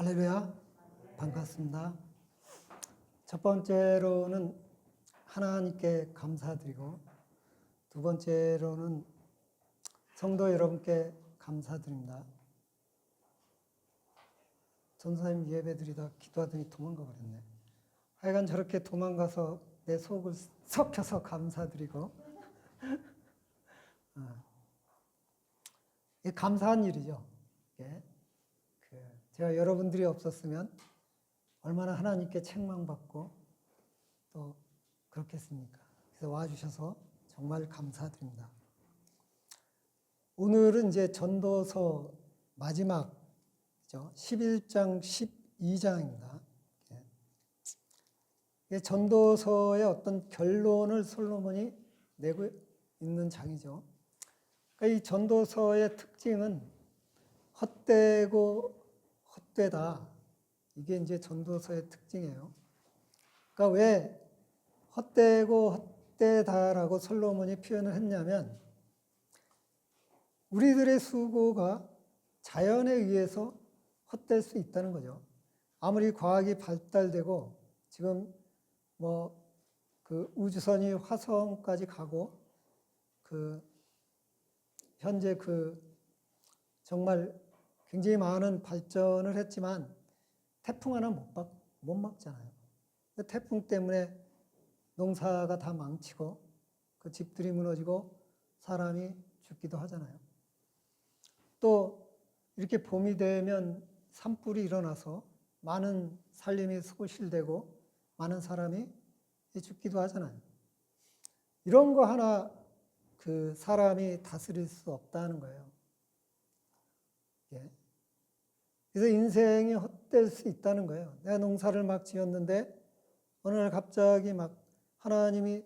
할렐루야, 반갑습니다. 첫 번째로는 하나님께 감사드리고, 두 번째로는 성도 여러분께 감사드립니다. 전사님 예배 드리다 기도하더니 도망가 버렸네. 하여간 저렇게 도망가서 내 속을 썩혀서 감사드리고, 이게 감사한 일이죠. 이게 제가 여러분들이 없었으면 얼마나 하나님께 책망받고 또 그렇겠습니까? 그래서 와주셔서 정말 감사드립니다. 오늘은 이제 전도서 마지막 11장, 12장입니다. 전도서의 어떤 결론을 솔로몬이 내고 있는 장이죠. 그러니까 이 전도서의 특징은 헛되고 헛되다. 이게 이제 전도서의 특징이에요. 그러니까 왜 헛되고 헛되다라고 솔로몬이 표현을 했냐면, 우리들의 수고가 자연에 의해서 헛될 수 있다는 거죠. 아무리 과학이 발달되고 지금 그 우주선이 화성까지 가고 현재 정말 굉장히 많은 발전을 했지만 태풍 하나 못 막잖아요. 태풍 때문에 농사가 다 망치고 그 집들이 무너지고 사람이 죽기도 하잖아요. 또 이렇게 봄이 되면 산불이 일어나서 많은 살림이 소실되고 많은 사람이 죽기도 하잖아요. 이런 거 하나 사람이 다스릴 수 없다는 거예요. 그래서 인생이 헛될 수 있다는 거예요. 내가 농사를 막 지었는데 어느 날 갑자기 막 하나님이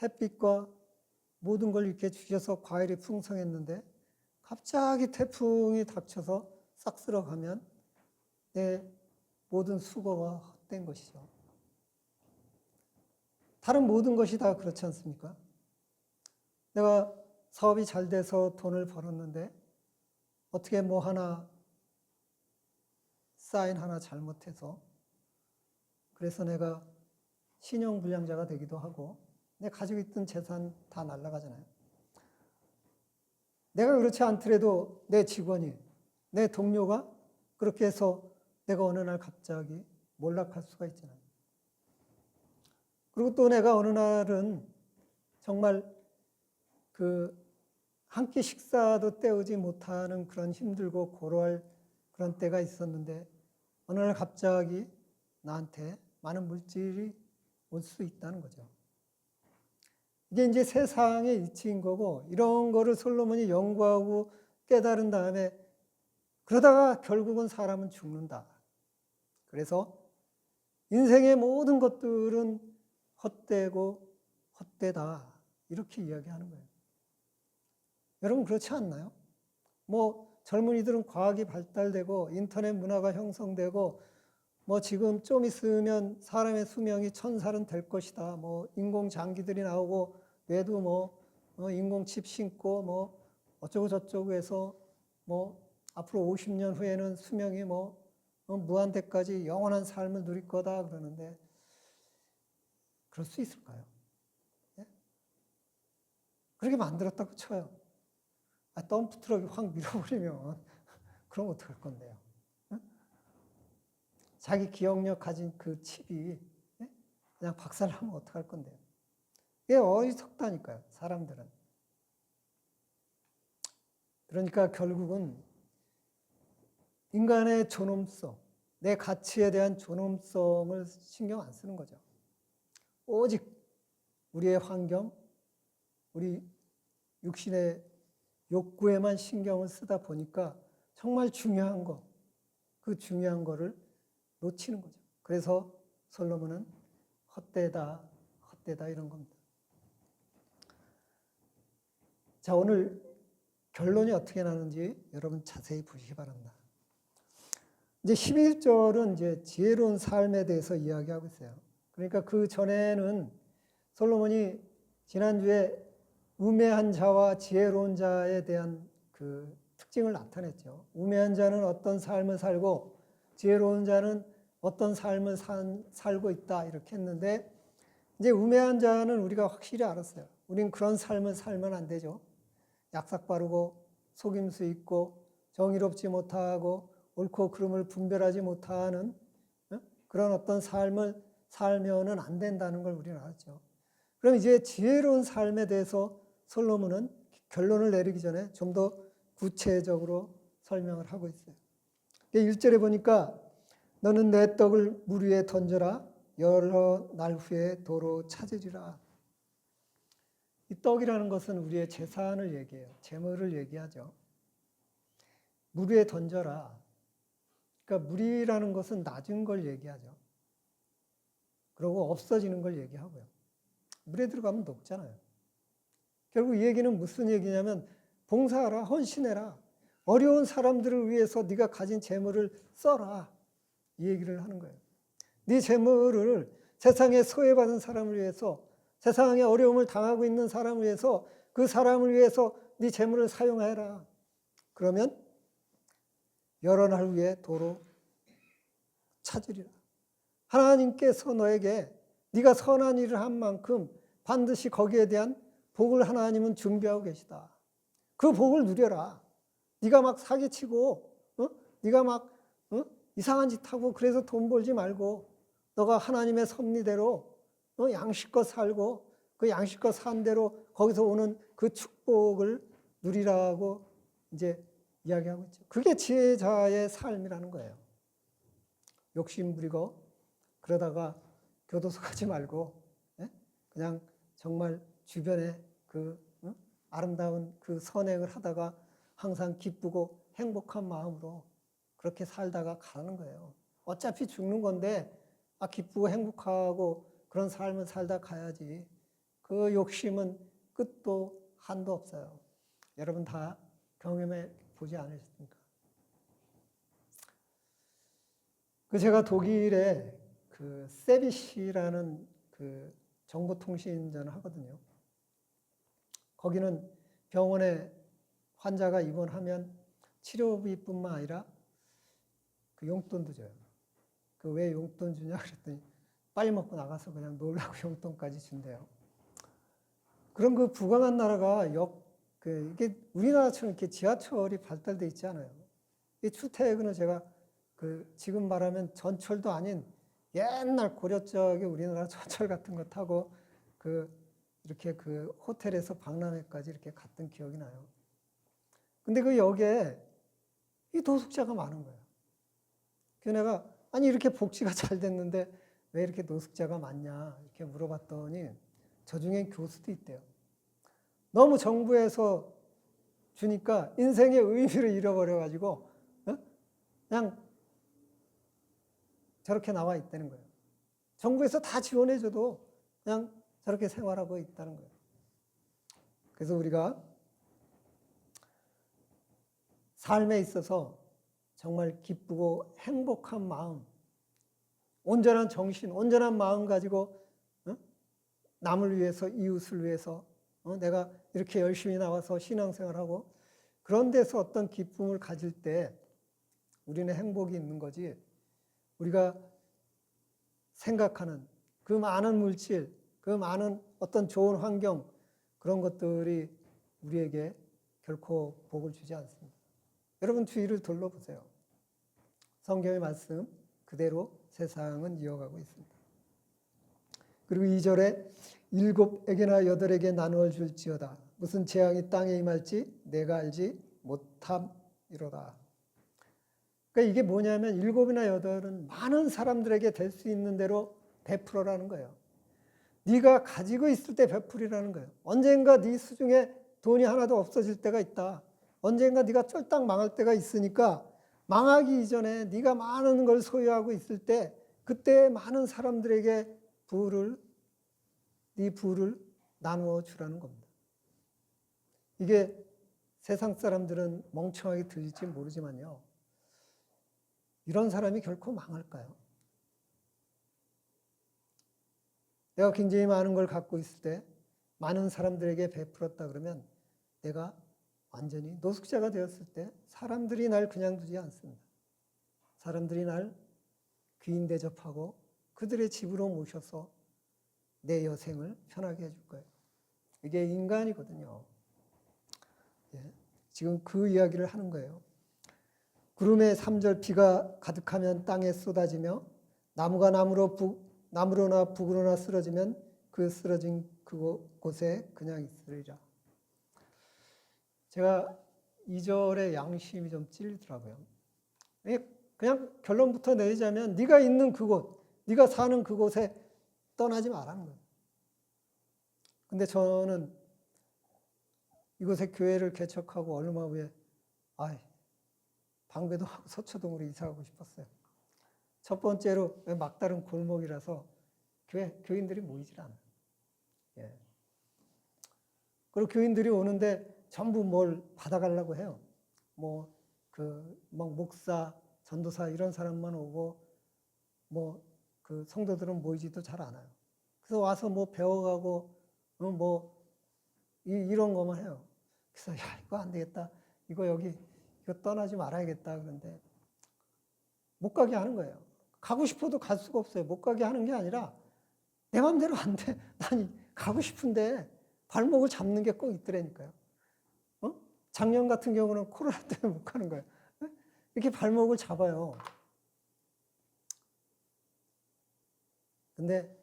햇빛과 모든 걸 이렇게 주셔서 과일이 풍성했는데 갑자기 태풍이 닥쳐서 싹 쓸어가면 내 모든 수고가 헛된 것이죠. 다른 모든 것이 다 그렇지 않습니까? 내가 사업이 잘 돼서 돈을 벌었는데 어떻게 사인 하나 잘못해서 그래서 내가 신용불량자가 되기도 하고 내가 가지고 있던 재산 다 날아가잖아요. 내가 그렇지 않더라도 내 직원이, 내 동료가 그렇게 해서 내가 어느 날 갑자기 몰락할 수가 있잖아요. 그리고 또 내가 어느 날은 정말 한 끼 식사도 때우지 못하는 그런 힘들고 고루할 그런 때가 있었는데 어느 날 갑자기 나한테 많은 물질이 올 수 있다는 거죠. 이게 이제 세상의 이치인 거고, 이런 거를 솔로몬이 연구하고 깨달은 다음에 그러다가 결국은 사람은 죽는다. 그래서 인생의 모든 것들은 헛되고 헛되다. 이렇게 이야기하는 거예요. 여러분 그렇지 않나요? 젊은이들은 과학이 발달되고 인터넷 문화가 형성되고 지금 좀 있으면 사람의 수명이 1000살은 될 것이다. 인공장기들이 나오고 뇌도 인공칩 심고 어쩌고 저쩌고 해서 앞으로 50년 후에는 수명이 무한대까지 영원한 삶을 누릴 거다 그러는데 그럴 수 있을까요? 예? 그렇게 만들었다고 쳐요. 덤프트럭이 확 밀어버리면 그럼 어떡할 건데요? 자기 기억력 가진 그 칩이 그냥 박살나면 어떡할 건데요? 이게 어리석다니까요, 사람들은. 그러니까 결국은 인간의 존엄성, 내 가치에 대한 존엄성을 신경 안 쓰는 거죠. 오직 우리의 환경, 우리 육신의 욕구에만 신경을 쓰다 보니까 정말 중요한 거, 그 중요한 거를 놓치는 거죠. 그래서 솔로몬은 헛되다 이런 겁니다. 자, 오늘 결론이 어떻게 나는지 여러분 자세히 보시기 바랍니다. 이제 11절은 이제 지혜로운 삶에 대해서 이야기하고 있어요. 그러니까 그 전에는 솔로몬이 지난주에 우매한 자와 지혜로운 자에 대한 그 특징을 나타냈죠. 우매한 자는 어떤 삶을 살고 지혜로운 자는 어떤 삶을 살고 있다 이렇게 했는데 이제 우매한 자는 우리가 확실히 알았어요. 우린 그런 삶을 살면 안 되죠. 약삭 빠르고 속임수 있고 정의롭지 못하고 옳고 그름을 분별하지 못하는 그런 어떤 삶을 살면은 안 된다는 걸 우리는 알았죠. 그럼 이제 지혜로운 삶에 대해서 솔로몬은 결론을 내리기 전에 좀 더 구체적으로 설명을 하고 있어요. 1절에 보니까 너는 내 떡을 물 위에 던져라 여러 날 후에 도로 찾으리라. 이 떡이라는 것은 우리의 재산을 얘기해요. 재물을 얘기하죠. 물 위에 던져라. 그러니까 물이라는 것은 낮은 걸 얘기하죠. 그리고 없어지는 걸 얘기하고요. 물에 들어가면 녹잖아요. 결국 이 얘기는 무슨 얘기냐면 봉사하라, 헌신해라. 어려운 사람들을 위해서 네가 가진 재물을 써라. 이 얘기를 하는 거예요. 네 재물을 세상에 소외받은 사람을 위해서, 세상에 어려움을 당하고 있는 사람을 위해서, 그 사람을 위해서 네 재물을 사용해라. 그러면 여러 날 후에 도로 찾으리라. 하나님께서 너에게 네가 선한 일을 한 만큼 반드시 거기에 대한 복을 하나님은 준비하고 계시다. 그 복을 누려라. 네가 막 사기치고 네가 막 이상한 짓 하고 그래서 돈 벌지 말고 너가 하나님의 섭리대로 양식껏 살고 그 양식껏 산 대로 거기서 오는 그 축복을 누리라고 이제 이야기하고 있죠. 그게 지혜자의 삶이라는 거예요. 욕심 부리고 그러다가 교도소 가지 말고 그냥 정말 주변에 그 아름다운 그 선행을 하다가 항상 기쁘고 행복한 마음으로 그렇게 살다가 가는 거예요. 어차피 죽는 건데 기쁘고 행복하고 그런 삶을 살다 가야지. 그 욕심은 끝도 한도 없어요. 여러분 다 경험해 보지 않으셨습니까? 제가 독일에 그 세비시라는 그 정보통신전을 하거든요. 거기는 병원에 환자가 입원하면 치료비뿐만 아니라 그 용돈도 줘요. 그 왜 용돈 주냐 그랬더니 빨리 먹고 나가서 그냥 놀라고 용돈까지 준대요. 그런 그 부강한 나라가 이게 우리나라처럼 이렇게 지하철이 발달돼 있지 않아요. 이 출퇴근을 제가 지금 말하면 전철도 아닌 옛날 고려적의 우리나라 전철 같은 거 타고 이렇게 호텔에서 박람회까지 이렇게 갔던 기억이 나요. 근데 그 역에 이 노숙자가 많은 거예요. 그래서 내가 아니 이렇게 복지가 잘 됐는데 왜 이렇게 노숙자가 많냐 이렇게 물어봤더니 저 중엔 교수도 있대요. 너무 정부에서 주니까 인생의 의미를 잃어버려가지고 그냥 저렇게 나와 있다는 거예요. 정부에서 다 지원해줘도 그냥 저렇게 생활하고 있다는 거예요. 그래서 우리가 삶에 있어서 정말 기쁘고 행복한 마음, 온전한 정신, 온전한 마음 가지고 남을 위해서, 이웃을 위해서 내가 이렇게 열심히 나와서 신앙생활하고 그런 데서 어떤 기쁨을 가질 때 우리는 행복이 있는 거지. 우리가 생각하는 그 많은 물질, 그 많은 어떤 좋은 환경 그런 것들이 우리에게 결코 복을 주지 않습니다. 여러분 주위를 둘러보세요. 성경의 말씀 그대로 세상은 이어가고 있습니다. 그리고 2절에 7에게나 8에게 나누어 줄지어다. 무슨 재앙이 땅에 임할지 내가 알지 못함이로다. 그러니까 이게 뭐냐면 7이나 8은 많은 사람들에게 될 수 있는 대로 베풀어라는 거예요. 네가 가지고 있을 때 베풀이라는 거예요. 언젠가 네 수중에 돈이 하나도 없어질 때가 있다. 언젠가 네가 쫄딱 망할 때가 있으니까 망하기 이전에 네가 많은 걸 소유하고 있을 때 그때 많은 사람들에게 네 부를 나누어 주라는 겁니다. 이게 세상 사람들은 멍청하게 들릴지 모르지만요. 이런 사람이 결코 망할까요? 내가 굉장히 많은 걸 갖고 있을 때 많은 사람들에게 베풀었다 그러면 내가 완전히 노숙자가 되었을 때 사람들이 날 그냥 두지 않습니다. 사람들이 날 귀인 대접하고 그들의 집으로 모셔서 내 여생을 편하게 해줄 거예요. 이게 인간이거든요. 예, 지금 그 이야기를 하는 거예요. 구름에 3절 비가 가득하면 땅에 쏟아지며 나무가 나무로나 북으로나 쓰러지면 그 쓰러진 그곳에 그냥 있으리라. 제가 2절의 양심이 좀 찔리더라고요. 그냥 결론부터 내리자면 네가 있는 그곳, 네가 사는 그곳에 떠나지 말라는 거예요. 근데 저는 이곳에 교회를 개척하고 얼마 후에 방배동 하고 서초동으로 이사가고 싶었어요. 첫 번째로 막다른 골목이라서 교인들이 모이질 않아요. 예. 그리고 교인들이 오는데 전부 뭘 받아가려고 해요. 막 목사, 전도사 이런 사람만 오고 그 성도들은 모이지도 잘 않아요. 그래서 와서 배워가고 이런 것만 해요. 그래서 이거 안 되겠다. 이거 떠나지 말아야겠다. 그런데 못 가게 하는 거예요. 가고 싶어도 갈 수가 없어요. 못 가게 하는 게 아니라 내 마음대로 안 돼. 난 가고 싶은데 발목을 잡는 게 꼭 있더라니까요. 작년 같은 경우는 코로나 때문에 못 가는 거예요. 이렇게 발목을 잡아요. 근데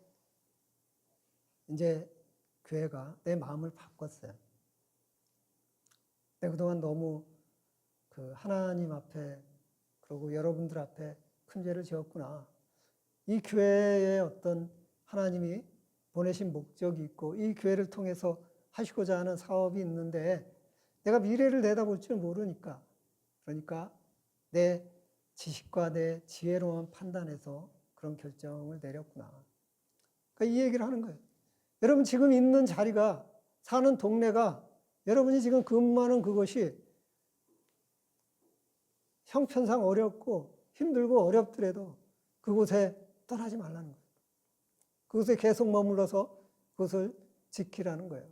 이제 교회가 내 마음을 바꿨어요. 내가 그동안 너무 하나님 앞에 그리고 여러분들 앞에 큰 죄를 지었구나. 이 교회에 어떤 하나님이 보내신 목적이 있고 이 교회를 통해서 하시고자 하는 사업이 있는데 내가 미래를 내다볼 줄 모르니까 그러니까 내 지식과 내 지혜로만 판단해서 그런 결정을 내렸구나. 그러니까 이 얘기를 하는 거예요. 여러분 지금 있는 자리가 사는 동네가 여러분이 지금 근무하는 그것이 형편상 어렵고 힘들고 어렵더라도 그곳에 떠나지 말라는 거예요. 그곳에 계속 머물러서 그것을 지키라는 거예요.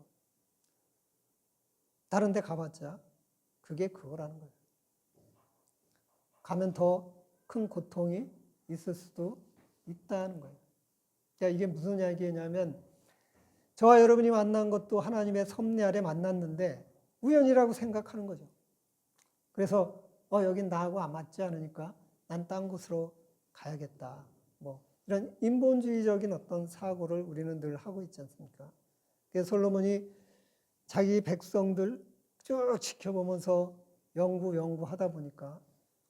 다른 데 가봤자 그게 그거라는 거예요. 가면 더 큰 고통이 있을 수도 있다는 거예요. 그러니까 이게 무슨 이야기냐면 저와 여러분이 만난 것도 하나님의 섭리 아래 만났는데 우연이라고 생각하는 거죠. 그래서 여긴 나하고 안 맞지 않으니까 난 딴 곳으로 가야겠다. 이런 인본주의적인 어떤 사고를 우리는 늘 하고 있지 않습니까? 그래서 솔로몬이 자기 백성들 쭉 지켜보면서 연구하다 보니까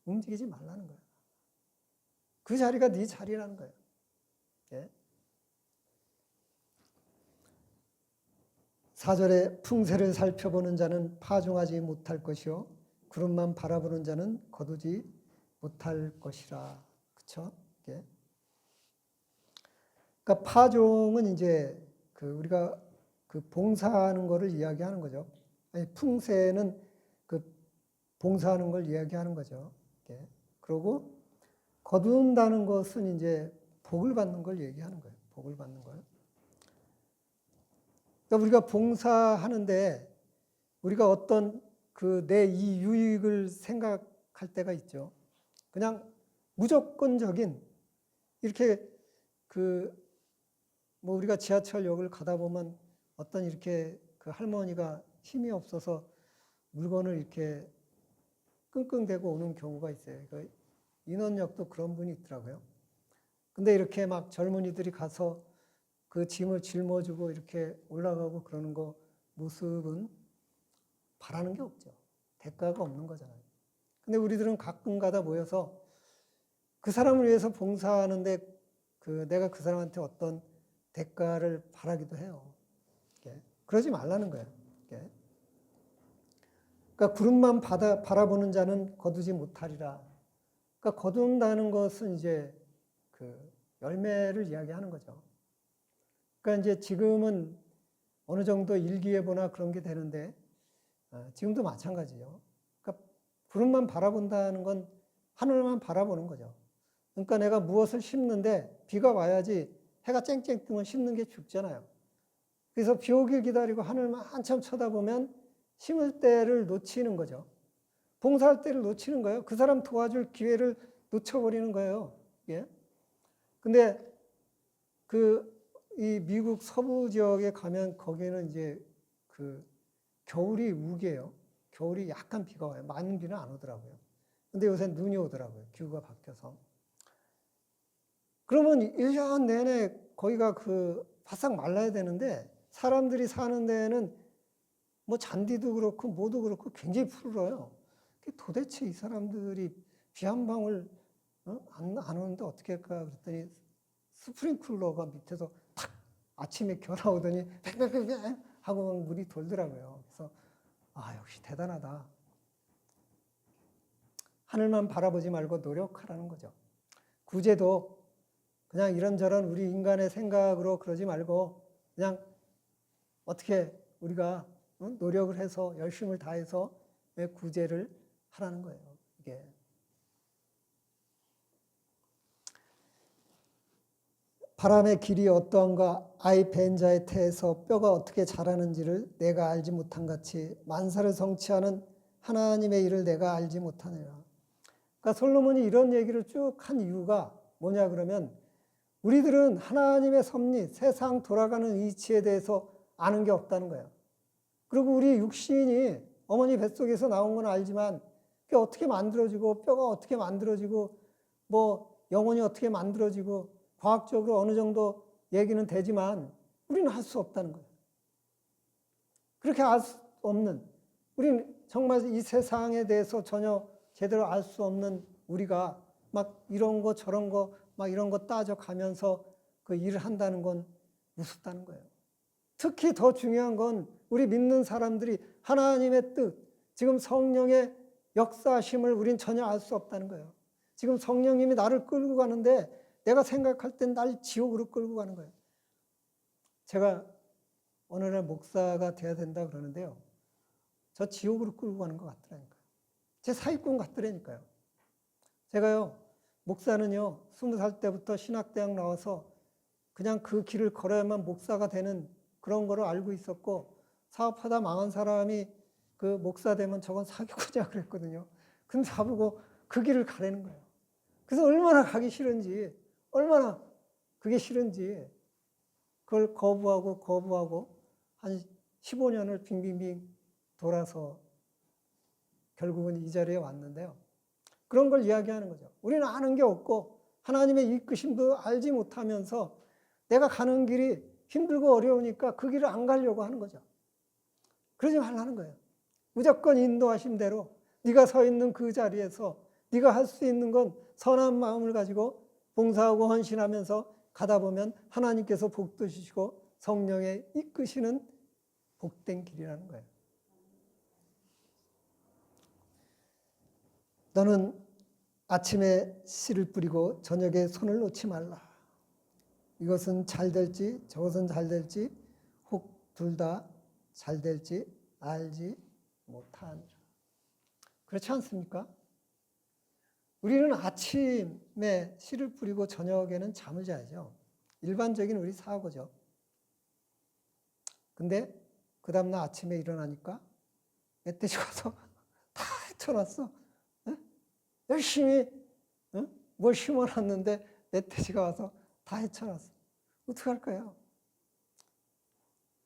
움직이지 말라는 거예요. 그 자리가 네 자리라는 거예요. 예? 4절에 풍세를 살펴보는 자는 파종하지 못할 것이요 구름만 바라보는 자는 거두지 못할 것이라. 그렇죠? 예. 그러니까 파종은 이제 우리가 봉사하는 것을 이야기하는 거죠. 아니, 풍세는 봉사하는 걸 이야기하는 거죠. 예. 그리고 거둔다는 것은 이제 복을 받는 걸 얘기하는 거예요. 복을 받는 걸. 그러니까 우리가 봉사하는데 우리가 어떤 내 이 유익을 생각할 때가 있죠. 그냥 무조건적인 이렇게 우리가 지하철역을 가다 보면 어떤 이렇게 할머니가 힘이 없어서 물건을 이렇게 끙끙대고 오는 경우가 있어요. 인원역도 그런 분이 있더라고요. 근데 이렇게 막 젊은이들이 가서 그 짐을 짊어지고 이렇게 올라가고 그러는 거 모습은 바라는 게 없죠. 대가가 없는 거잖아요. 근데 우리들은 가끔 가다 모여서 그 사람을 위해서 봉사하는데 내가 그 사람한테 어떤 대가를 바라기도 해요. 그러지 말라는 거예요. 그러니까 구름만 바라보는 자는 거두지 못하리라. 그러니까 거둔다는 것은 이제 열매를 이야기하는 거죠. 그러니까 이제 지금은 어느 정도 일기예보나 그런 게 되는데 지금도 마찬가지죠. 그러니까 구름만 바라본다는 건 하늘만 바라보는 거죠. 그러니까 내가 무엇을 심는데 비가 와야지 해가 쨍쨍 뜨면 심는 게 죽잖아요. 그래서 비 오길 기다리고 하늘만 한참 쳐다보면 심을 때를 놓치는 거죠. 봉사할 때를 놓치는 거예요. 그 사람 도와줄 기회를 놓쳐버리는 거예요. 예. 근데 이 미국 서부 지역에 가면 거기는 이제 겨울이 우기예요. 겨울이 약간 비가 와요. 많은 비는 안 오더라고요. 근데 요새 눈이 오더라고요. 기후가 바뀌어서. 그러면 1년 내내 거기가 바싹 말라야 되는데 사람들이 사는 데에는 뭐 잔디도 그렇고 뭐도 그렇고 굉장히 푸르러요. 도대체 이 사람들이 비 한 방울 안 오는데 어떻게 할까 그랬더니 스프링클러가 밑에서 탁 아침에 겨나오더니 뱅뱅뱅뱅 하고 물이 돌더라고요. 그래서 역시 대단하다. 하늘만 바라보지 말고 노력하라는 거죠. 구제도 그냥 이런저런 우리 인간의 생각으로 그러지 말고 그냥 어떻게 우리가 노력을 해서 열심을 다해서 구제를 하라는 거예요. 이게 바람의 길이 어떠한가 아이 벤 자의 태에서 뼈가 어떻게 자라는지를 내가 알지 못한 같이 만사를 성취하는 하나님의 일을 내가 알지 못하느라. 그러니까 솔로몬이 이런 얘기를 쭉 한 이유가 뭐냐 그러면 우리들은 하나님의 섭리, 세상 돌아가는 이치에 대해서 아는 게 없다는 거예요. 그리고 우리 육신이 어머니 뱃속에서 나온 건 알지만 그게 어떻게 만들어지고 뼈가 어떻게 만들어지고 뭐 영혼이 어떻게 만들어지고 과학적으로 어느 정도 얘기는 되지만 우리는 할 수 없다는 거예요. 그렇게 알 수 없는, 우리는 정말 이 세상에 대해서 전혀 제대로 알 수 없는 우리가 막 이런 거 저런 거 막 이런 거 따져가면서 그 일을 한다는 건 우습다는 거예요. 특히 더 중요한 건 우리 믿는 사람들이 하나님의 뜻, 지금 성령의 역사심을 우린 전혀 알 수 없다는 거예요. 지금 성령님이 나를 끌고 가는데 내가 생각할 땐 날 지옥으로 끌고 가는 거예요. 제가 어느 날 목사가 돼야 된다 그러는데요. 저 지옥으로 끌고 가는 것 같더라니까요. 제 사기꾼 같더라니까요. 제가요, 목사는요, 20살 때부터 신학대학 나와서 그냥 그 길을 걸어야만 목사가 되는 그런 거를 알고 있었고, 사업하다 망한 사람이 그 목사 되면 저건 사기꾼이야 그랬거든요. 근데 나보고 그 길을 가라는 거예요. 그래서 얼마나 가기 싫은지, 얼마나 그게 싫은지 그걸 거부하고 한 15년을 빙빙빙 돌아서 결국은 이 자리에 왔는데요. 그런 걸 이야기하는 거죠. 우리는 아는 게 없고 하나님의 이끄심도 알지 못하면서 내가 가는 길이 힘들고 어려우니까 그 길을 안 가려고 하는 거죠. 그러지 말라는 거예요. 무조건 인도하심대로 네가 서 있는 그 자리에서 네가 할 수 있는 건 선한 마음을 가지고 봉사하고 헌신하면서 가다 보면 하나님께서 복도 주시고 성령의 이끄시는 복된 길이라는 거예요. 너는 아침에 씨를 뿌리고 저녁에 손을 놓지 말라. 이것은 잘 될지 저것은 잘 될지 혹 둘 다 잘 될지 알지 못하니라. 그렇지 않습니까? 우리는 아침에 씨를 뿌리고 저녁에는 잠을 자야죠. 일반적인 우리 사고죠. 근데 그 다음날 아침에 일어나니까 멧돼지 가서 다 헤쳐놨어. 열심히 뭘 심어놨는데 멧돼지가 와서 다 헤쳐놨어. 어떡할까요?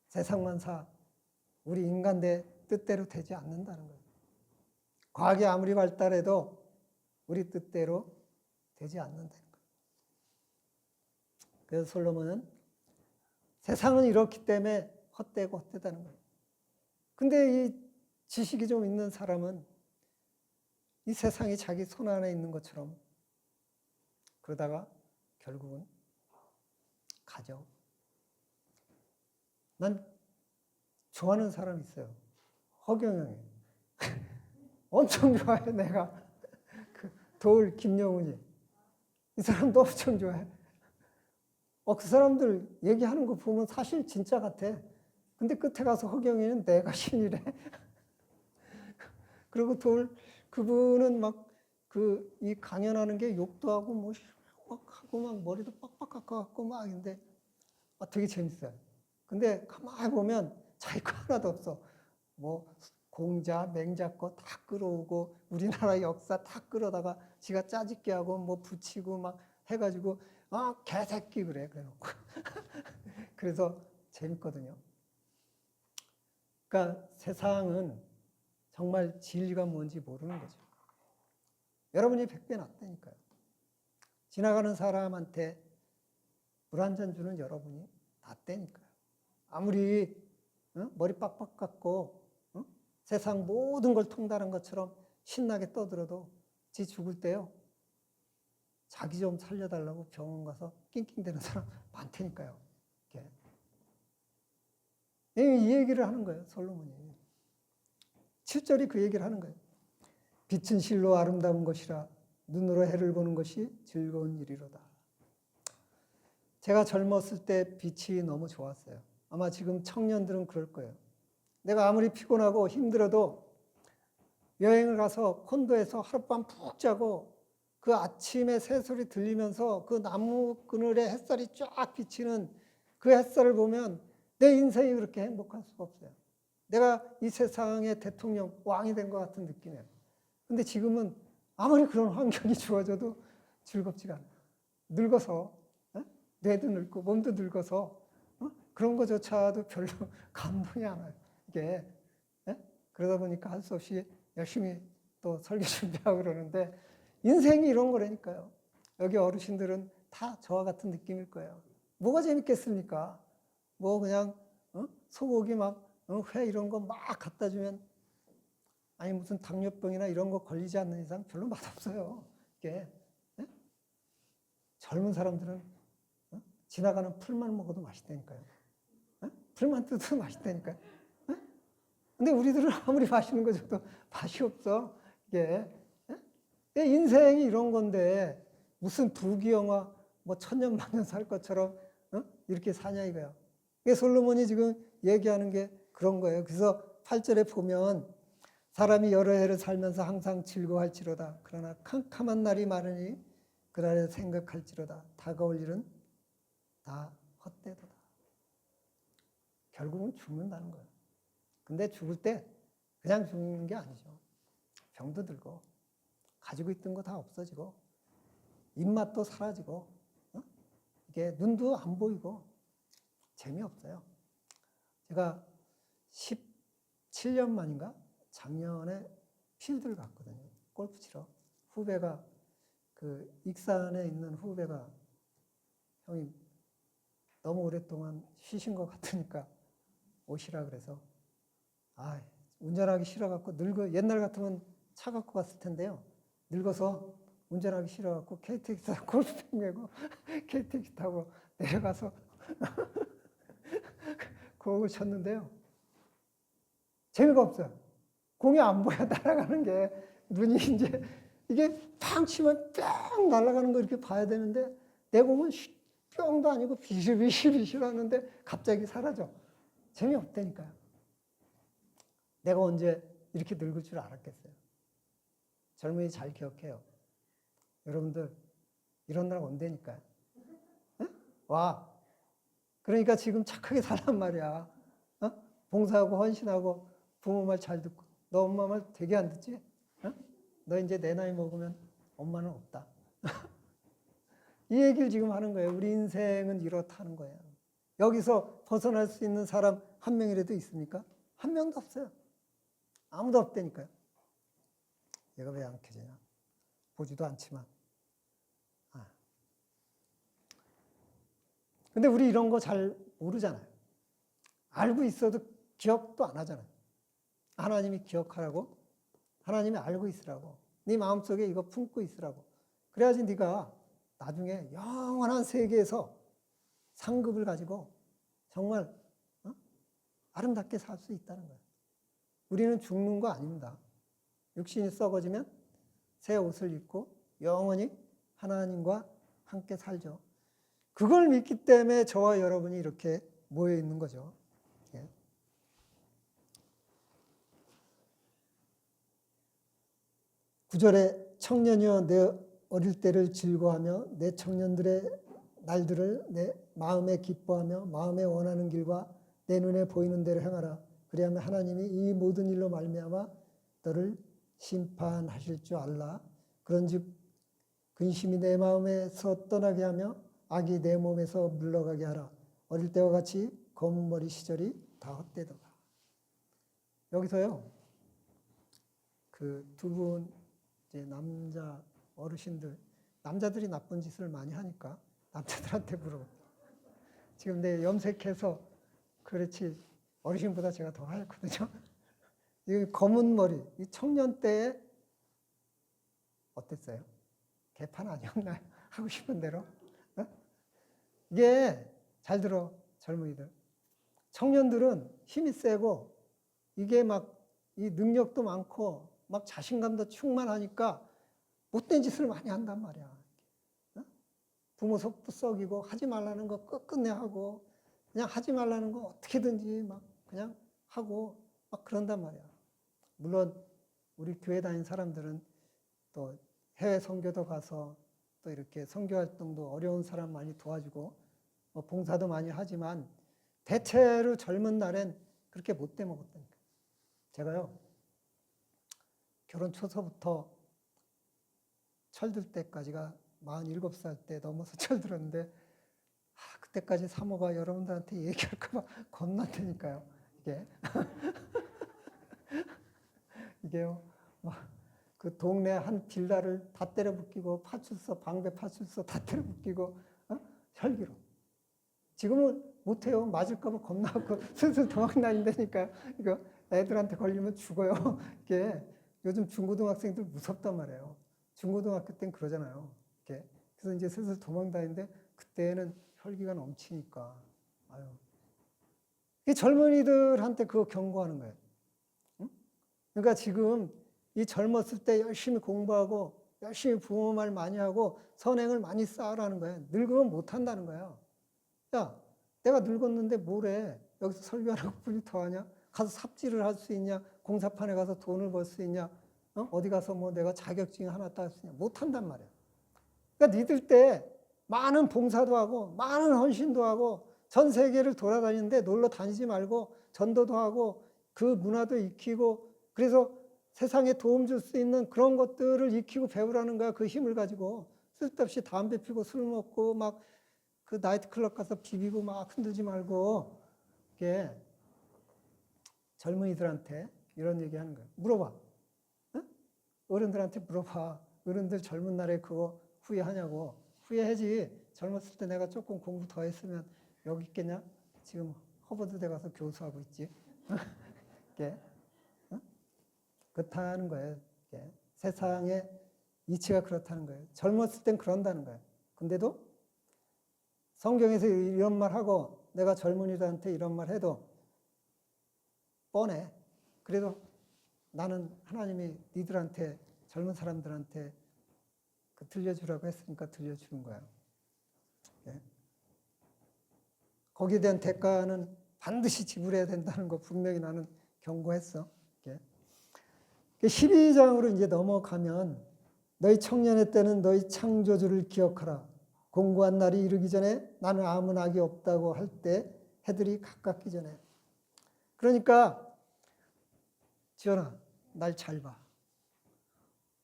세상만사 우리 인간의 뜻대로 되지 않는다는 거예요. 과학이 아무리 발달해도 우리 뜻대로 되지 않는다는 거예요. 그래서 솔로몬은 세상은 이렇기 때문에 헛되고 헛되다는 거예요. 근데 이 지식이 좀 있는 사람은 이 세상이 자기 손 안에 있는 것처럼 그러다가 결국은 가죠. 난 좋아하는 사람 있어요. 허경영이. 엄청 좋아해, 내가. 도울 김영훈이. 이 사람도 엄청 좋아해. 그 사람들 얘기하는 거 보면 사실 진짜 같아. 근데 끝에 가서 허경영은 내가 신이래. 그리고 그분은 이 강연하는 게 욕도 하고 막 하고 막 머리도 빡빡 깎아갖고 막인데 되게 재밌어요. 근데 가만히 보면 자기 거 하나도 없어. 뭐 공자, 맹자 거 다 끌어오고 우리나라 역사 다 끌어다가 지가 짜집게 하고 뭐 붙이고 막 해가지고 개새끼 그래 그래놓고 그래서 재밌거든요. 그러니까 세상은 정말 진리가 뭔지 모르는 거죠. 여러분이 100배 낫다니까요. 지나가는 사람한테 물 한 잔 주는 여러분이 낫다니까요. 아무리 머리 빡빡 깎고 세상 모든 걸 통달한 것처럼 신나게 떠들어도 지 죽을 때요. 자기 좀 살려달라고 병원 가서 낑낑대는 사람 많다니까요. 이 얘기를 하는 거예요. 솔로몬이. 7절이 그 얘기를 하는 거예요. 빛은 실로 아름다운 것이라 눈으로 해를 보는 것이 즐거운 일이로다. 제가 젊었을 때 빛이 너무 좋았어요. 아마 지금 청년들은 그럴 거예요. 내가 아무리 피곤하고 힘들어도 여행을 가서 콘도에서 하룻밤 푹 자고 그 아침에 새소리 들리면서 그 나무 그늘에 햇살이 쫙 비치는 그 햇살을 보면 내 인생이 그렇게 행복할 수가 없어요. 내가 이 세상의 대통령, 왕이 된 것 같은 느낌이에요. 근데 지금은 아무리 그런 환경이 주어져도 즐겁지가 않아요. 늙어서, 뇌도 늙고 몸도 늙어서 그런 거조차도 별로 감동이 안 와요. 이게 그러다 보니까 할 수 없이 열심히 또 설교 준비하고 그러는데 인생이 이런 거라니까요. 여기 어르신들은 다 저와 같은 느낌일 거예요. 뭐가 재밌겠습니까? 뭐 그냥 소고기 막 회 이런 거 막 갖다 주면 아니 무슨 당뇨병이나 이런 거 걸리지 않는 이상 별로 맛없어요. 이게 젊은 사람들은 지나가는 풀만 먹어도 맛있다니까요. 풀만 뜯어도 맛있다니까요. 근데 우리들은 아무리 맛있는 거 줘도 맛이 없어. 이게 인생이 이런 건데 무슨 부귀영화 뭐 천년만년 살 것처럼 이렇게 사냐 이거야. 솔로몬이 지금 얘기하는 게 그런 거예요. 그래서 8절에 보면 사람이 여러 해를 살면서 항상 즐거워할지로다. 그러나 캄캄한 날이 많으니 그날에 생각할지로다. 다가올 일은 다 헛되도다. 결국은 죽는다는 거예요. 근데 죽을 때 그냥 죽는 게 아니죠. 병도 들고 가지고 있던 거 다 없어지고 입맛도 사라지고 이게 눈도 안 보이고 재미없어요. 제가 17년 만인가 작년에 필드를 갔거든요. 골프 치러. 후배가 그 익산에 있는 후배가 형님 너무 오랫동안 쉬신 것 같으니까 오시라 그래서 운전하기 싫어갖고 옛날 같으면 차 갖고 갔을 텐데요. 늙어서 운전하기 싫어갖고 KTX 타고 골프백 메고 KTX 타고 내려가서 곡을 쳤는데요. 재미가 없어요. 공이 안 보여 날아가는 게 눈이 이제 이게 팡 치면 뿅 날아가는 거 이렇게 봐야 되는데 내 공은 뿅도 아니고 비실비실 하는데 갑자기 사라져. 재미없다니까요. 내가 언제 이렇게 늙을 줄 알았겠어요. 젊은이 잘 기억해요. 여러분들 이런 날 온다니까요. 와. 그러니까 지금 착하게 살란 말이야. 봉사하고 헌신하고 부모 말 잘 듣고. 너 엄마 말 되게 안 듣지? 너 이제 내 나이 먹으면 엄마는 없다. 이 얘기를 지금 하는 거예요. 우리 인생은 이렇다는 거예요. 여기서 벗어날 수 있는 사람 한 명이라도 있습니까? 한 명도 없어요. 아무도 없다니까요. 얘가 왜 안 켜지냐? 보지도 않지만. 근데 우리 이런 거 잘 모르잖아요. 알고 있어도 기억도 안 하잖아요. 하나님이 기억하라고, 하나님이 알고 있으라고, 네 마음속에 이거 품고 있으라고. 그래야지 네가 나중에 영원한 세계에서 상급을 가지고 정말 아름답게 살 수 있다는 거예요. 우리는 죽는 거 아닙니다. 육신이 썩어지면 새 옷을 입고 영원히 하나님과 함께 살죠. 그걸 믿기 때문에 저와 여러분이 이렇게 모여 있는 거죠. 예. 구절에 청년이여 내 어릴 때를 즐거워하며 내 청년들의 날들을 내 마음에 기뻐하며 마음에 원하는 길과 내 눈에 보이는 대로 행하라. 그리하면 하나님이 이 모든 일로 말미암아 너를 심판하실 줄 알라. 그런즉 근심이 내 마음에서 떠나게 하며 악이 내 몸에서 물러가게 하라. 어릴 때와 같이 검은 머리 시절이 다 헛되더라. 여기서요, 그 두 분 이제 남자 어르신들, 남자들이 나쁜 짓을 많이 하니까 남자들한테 물어봐. 지금 내 염색해서 그렇지 어르신보다 제가 더 하얗거든요. 이 검은 머리, 이 청년 때에 어땠어요? 개판 아니었나요? 하고 싶은 대로? 어? 이게 잘 들어, 젊은이들. 청년들은 힘이 세고 이게 막 이 능력도 많고 막 자신감도 충만하니까 못된 짓을 많이 한단 말이야. 어? 부모 속도 썩이고 하지 말라는 거 끝끝내 하고 그냥 하지 말라는 거 어떻게든지 막 그냥 하고 막 그런단 말이야. 물론 우리 교회 다닌 사람들은 또 해외 선교도 가서 또 이렇게 선교 활동도 어려운 사람 많이 도와주고 뭐 봉사도 많이 하지만 대체로 젊은 날엔 그렇게 못돼 먹었다니까. 제가요 결혼 초서부터 철들 때까지가 47살 때 넘어서 철들었는데 그때까지 사모가 여러분들한테 얘기할까 봐 겁난다니까요. 이게요 그 동네 한 빌라를 다 때려 붓기고 파출소 방배 파출소 다 때려 붓기고 혈기로. 지금은 못해요. 맞을까 봐 겁나고 슬슬 도망 다닌다니까요. 이거 애들한테 걸리면 죽어요. 이게 요즘 중고등학생들 무섭단 말이에요. 중고등학교 땐 그러잖아요. 이렇게. 그래서 이제 슬슬 도망 다니는데 그때는 혈기가 넘치니까. 아유. 이 젊은이들한테 그거 경고하는 거예요. 응? 그러니까 지금 이 젊었을 때 열심히 공부하고 열심히 부모 말 많이 하고 선행을 많이 쌓으라는 거예요. 늙으면 못 한다는 거예요. 야, 내가 늙었는데 뭐래? 여기서 설교하라고 뿐이 더 하냐? 가서 삽질을 할 수 있냐? 공사판에 가서 돈을 벌 수 있냐? 어디 가서 뭐 내가 자격증 하나 딸 수 있냐? 못 한단 말이야. 그러니까 니들 때 많은 봉사도 하고 많은 헌신도 하고 전 세계를 돌아다니는데 놀러 다니지 말고 전도도 하고 그 문화도 익히고 그래서 세상에 도움 줄 수 있는 그런 것들을 익히고 배우라는 거야. 그 힘을 가지고 쓸데없이 담배 피고 술 먹고 막 그 나이트클럽 가서 비비고 막 흔들지 말고 이게 젊은이들한테 이런 얘기 하는 거예요. 물어봐. 응? 어른들한테 물어봐. 어른들 젊은 날에 그거 후회하냐고. 후회하지. 젊었을 때 내가 조금 공부 더 했으면 여기 있겠냐? 지금 허버드대 가서 교수하고 있지. 이게 그렇다는 거예요. 이게 세상의 이치가 그렇다는 거예요. 젊었을 땐 그런다는 거예요. 근데도 성경에서 이런 말 하고 내가 젊은이들한테 이런 말 해도 뻔해. 그래도 나는 하나님이 니들한테 젊은 사람들한테 그 들려주라고 했으니까 들려주는 거야. 예. 거기에 대한 대가는 반드시 지불해야 된다는 거 분명히 나는 경고했어. 예. 12장으로 이제 넘어가면 너희 청년의 때는 너희 창조주를 기억하라. 공고한 날이 이르기 전에 나는 아무 낙이 없다고 할 때 해들이 가깝기 전에. 그러니까 지연아 날 잘 봐.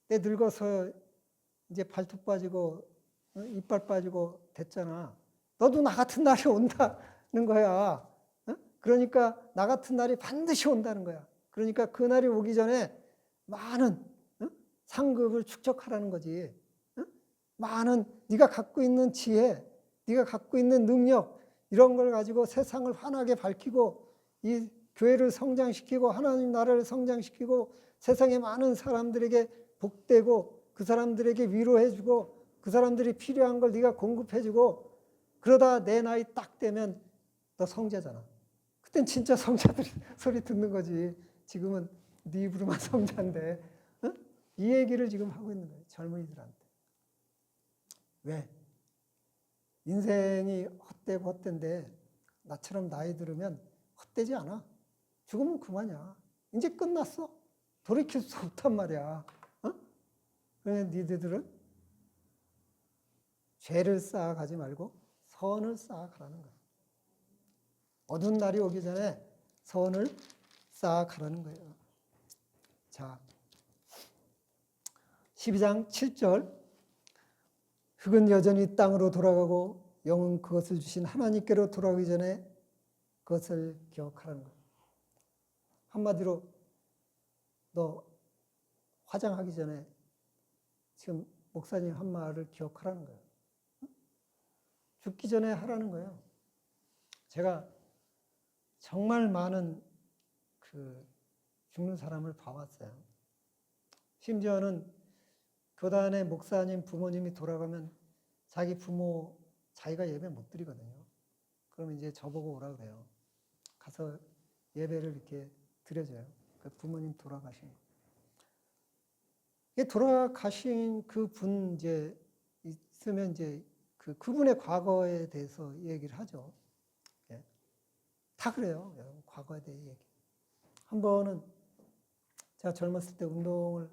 내 늙어서 이제 발톱 빠지고 이빨 빠지고 됐잖아. 너도 나 같은 날이 온다는 거야. 그러니까 나 같은 날이 반드시 온다는 거야. 그러니까 그 날이 오기 전에 많은 상급을 축적하라는 거지. 많은 네가 갖고 있는 지혜, 네가 갖고 있는 능력 이런 걸 가지고 세상을 환하게 밝히고 이 교회를 성장시키고 하나님 나라를 성장시키고 세상의 많은 사람들에게 복되고 그 사람들에게 위로해주고 그 사람들이 필요한 걸 네가 공급해주고 그러다 내 나이 딱 되면 너 성자잖아. 그땐 진짜 성자들이 소리 듣는 거지. 지금은 네 입으로만 성자인데 이 얘기를 지금 하고 있는 거예요. 젊은이들한테. 왜? 인생이 헛되고 헛된데 나처럼 나이 들으면 헛되지 않아. 죽으면 그만이야. 이제 끝났어. 돌이킬 수 없단 말이야. 그러면 니들은 죄를 쌓아가지 말고 선을 쌓아가라는 거야. 어두운 날이 오기 전에 선을 쌓아가라는 거예요. 자, 12장 7절 흙은 여전히 땅으로 돌아가고 영은 그것을 주신 하나님께로 돌아가기 전에 그것을 기억하라는 거예요. 한마디로 너 화장하기 전에 지금 목사님 한 말을 기억하라는 거예요. 죽기 전에 하라는 거예요. 제가 정말 많은 죽는 사람을 봐왔어요. 심지어는 교단의 목사님 부모님이 돌아가면 자기 부모 자기가 예배 못 드리거든요. 그러면 이제 저보고 오라 그래요. 가서 예배를 이렇게 드려줘요. 그 부모님 돌아가신 거. 돌아가신 그 분 이제 있으면 이제 그분의 과거에 대해서 얘기를 하죠. 예. 다 그래요. 과거에 대해 얘기. 한 번은 제가 젊었을 때 운동을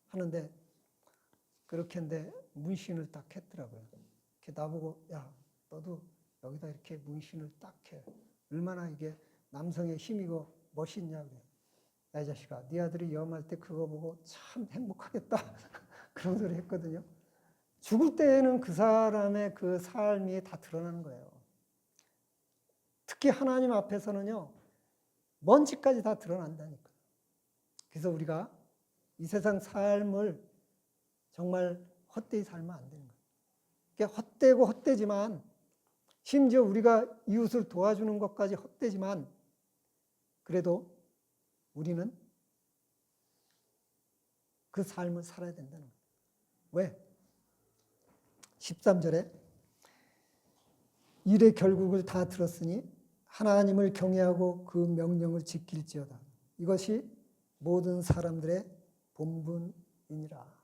하는데 그렇게 했는데 문신을 딱 했더라고요. 이렇게 나보고 야 너도 여기다 이렇게 문신을 딱 해. 얼마나 이게 남성의 힘이고 멋있냐 그래요. 야 이 자식아 네 아들이 염할 때 그거 보고 참 행복하겠다. 그런 소리 했거든요. 죽을 때에는 그 사람의 그 삶이 다 드러나는 거예요. 특히 하나님 앞에서는요. 먼지까지 다 드러난다니까요. 그래서 우리가 이 세상 삶을 정말 헛되이 살면 안 되는 거예요. 그게 헛되고 헛되지만 심지어 우리가 이웃을 도와주는 것까지 헛되지만 그래도 우리는 그 삶을 살아야 된다는 거예요. 왜? 13절에 일의 결국을 다 들었으니 하나님을 경외하고 그 명령을 지킬지어다. 이것이 모든 사람들의 본분이니라.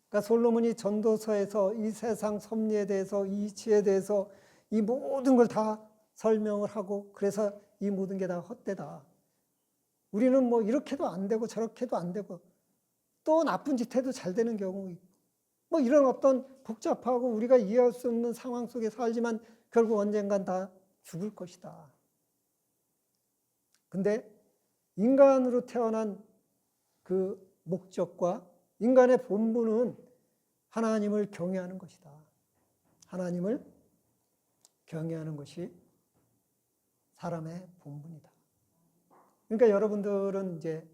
그러니까 솔로몬이 전도서에서 이 세상 섭리에 대해서 이 이치에 대해서 이 모든 걸 다 설명을 하고 그래서 이 모든 게 다 헛되다. 우리는 뭐 이렇게도 안 되고 저렇게도 안 되고 또 나쁜 짓 해도 잘 되는 경우 뭐 이런 어떤 복잡하고 우리가 이해할 수 없는 상황 속에 살지만 결국 언젠간 다 죽을 것이다. 근데 인간으로 태어난 그 목적과 인간의 본분은 하나님을 경외하는 것이다. 하나님을 경외하는 것이 사람의 본분이다. 그러니까 여러분들은 이제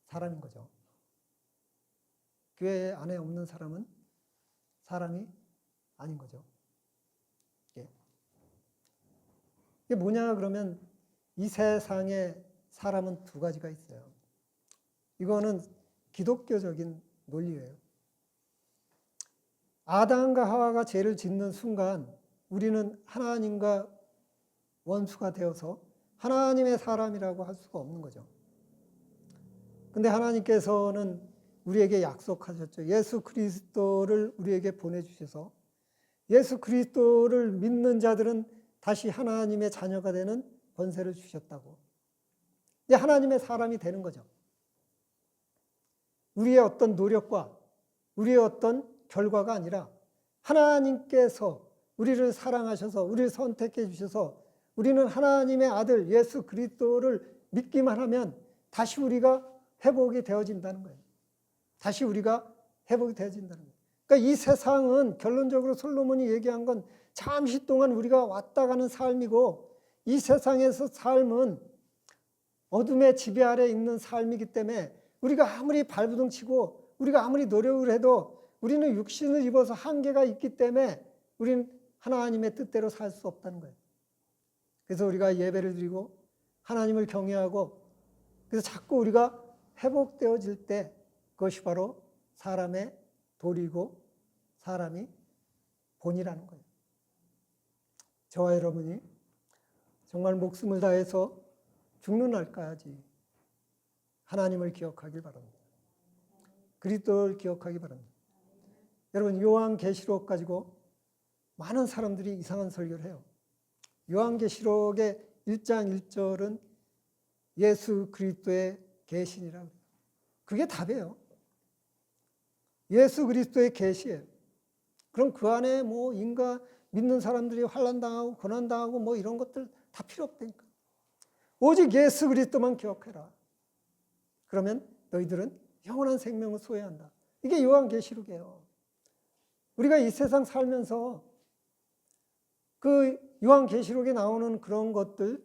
사람인 거죠. 교회 안에 없는 사람은 사람이 아닌 거죠. 이게 뭐냐 그러면 이 세상에 사람은 두 가지가 있어요. 이거는 기독교적인 논리예요. 아담과 하와가 죄를 짓는 순간 우리는 하나님과 원수가 되어서 하나님의 사람이라고 할 수가 없는 거죠. 근데 하나님께서는 우리에게 약속하셨죠. 예수 그리스도를 우리에게 보내주셔서 예수 그리스도를 믿는 자들은 다시 하나님의 자녀가 되는 권세를 주셨다고. 이제 하나님의 사람이 되는 거죠. 우리의 어떤 노력과 우리의 어떤 결과가 아니라 하나님께서 우리를 사랑하셔서 우리를 선택해 주셔서 우리는 하나님의 아들 예수 그리스도를 믿기만 하면 다시 우리가 회복이 되어진다는 거예요. 다시 우리가 회복이 되어진다는 거예요. 그러니까 이 세상은 결론적으로 솔로몬이 얘기한 건 잠시 동안 우리가 왔다 가는 삶이고 이 세상에서 삶은 어둠의 지배 아래 있는 삶이기 때문에 우리가 아무리 발부둥 치고 우리가 아무리 노력을 해도 우리는 육신을 입어서 한계가 있기 때문에 우리는 하나님의 뜻대로 살 수 없다는 거예요. 그래서 우리가 예배를 드리고 하나님을 경외하고 그래서 자꾸 우리가 회복되어질 때 그것이 바로 사람의 도리고 사람이 본이라는 거예요. 저와 여러분이 정말 목숨을 다해서 죽는 날까지 하나님을 기억하길 바랍니다. 그리스도를 기억하기 바랍니다. 여러분 요한계시록 가지고 많은 사람들이 이상한 설교를 해요. 요한계시록의 1장 1절은 예수 그리스도의 계시니라고 해요. 그게 답이에요. 예수 그리스도의 계시예요. 그럼 그 안에 뭐 인간 믿는 사람들이 환난당하고 고난당하고 뭐 이런 것들 다 필요 없다니까. 오직 예수 그리스도만 기억해라. 그러면 너희들은 영원한 생명을 소유한다. 이게 요한계시록이에요. 우리가 이 세상 살면서 그 요한계시록에 나오는 그런 것들,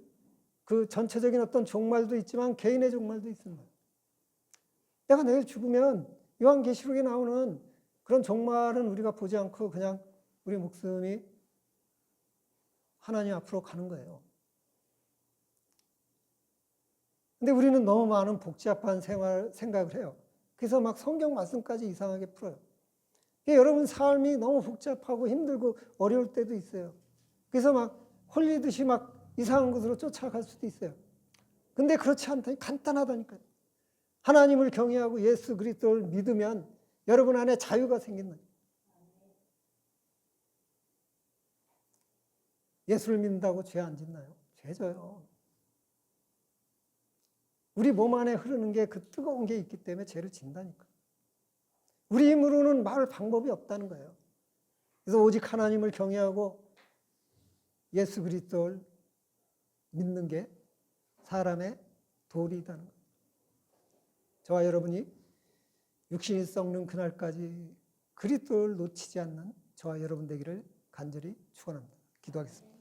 그 전체적인 어떤 종말도 있지만 개인의 종말도 있습니다. 내가 내일 죽으면 요한계시록에 나오는 그런 종말은 우리가 보지 않고 그냥 우리 목숨이 하나님 앞으로 가는 거예요. 근데 우리는 너무 많은 복잡한 생각을 해요. 그래서 막 성경 말씀까지 이상하게 풀어요. 여러분 삶이 너무 복잡하고 힘들고 어려울 때도 있어요. 그래서 막 홀리듯이 막 이상한 곳으로 쫓아갈 수도 있어요. 근데 그렇지 않다니 간단하다니까요. 하나님을 경외하고 예수 그리스도를 믿으면 여러분 안에 자유가 생긴다. 예수를 믿는다고 죄 안 짓나요? 죄 져요. 우리 몸 안에 흐르는 게 그 뜨거운 게 있기 때문에 죄를 진다니까. 우리 힘으로는 막을 방법이 없다는 거예요. 그래서 오직 하나님을 경외하고 예수 그리스도를 믿는 게 사람의 도리이다는 거예요. 저와 여러분이 육신이 썩는 그날까지 그리스도를 놓치지 않는 저와 여러분 되기를 간절히 축원합니다. 기도하겠습니다.